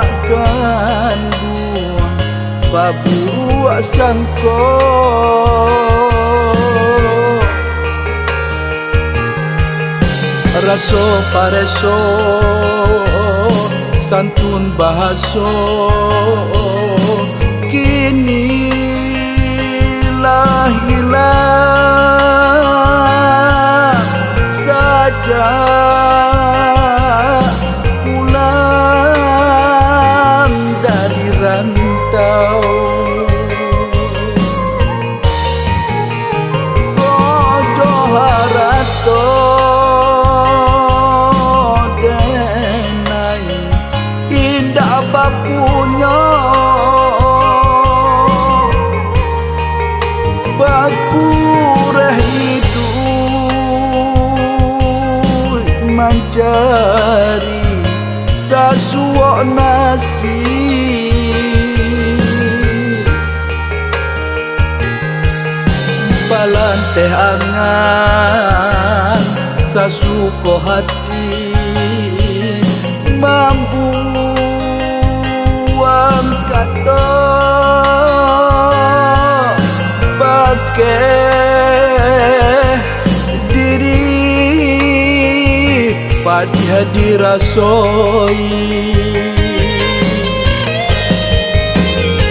takkan buang paburu sangko raso pareso santun bahaso kini hilang saja pulang dari rantau kodoh harato denai indah bapunya bakureh itu mencari sasuak nasi balan teh angan sasuko hati mampu kata pakai diri pada dirasoi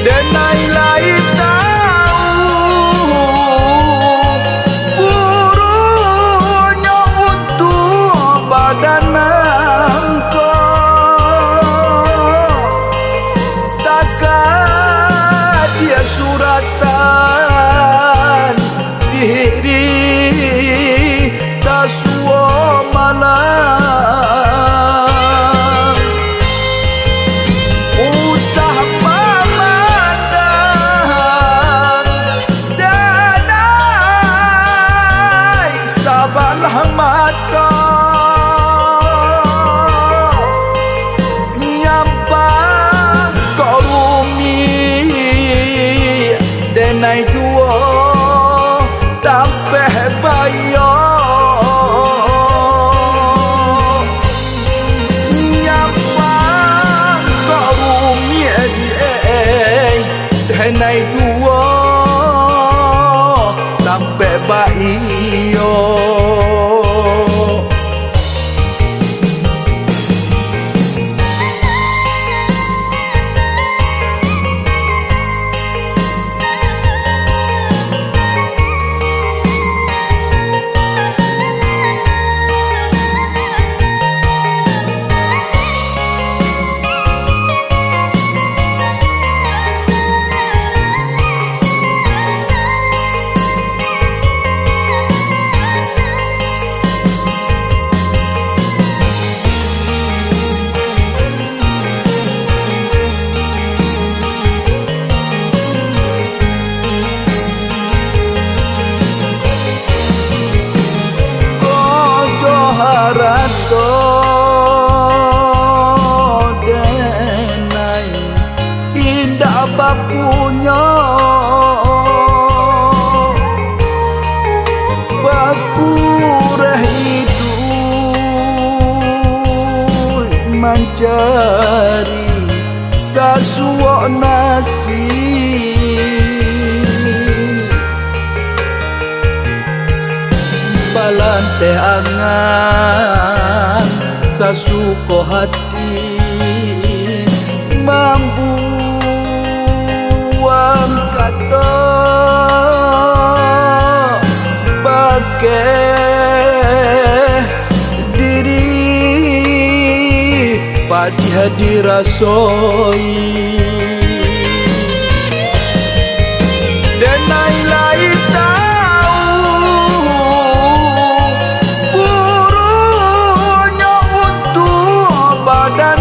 dan lain tahu burunya untuk badan dia suratan diri tak suo malam usah memandang danai sabarlah mata nyampang kau denai duo tampe bayo nyapang kau bumi denai duo tampe bayo harato denai indah bapunya bakureh itu mencari sasuak nasi balan teh angan sasuko hati mampu kata pakai diri pada dirasoi dan lain burunya untuk badan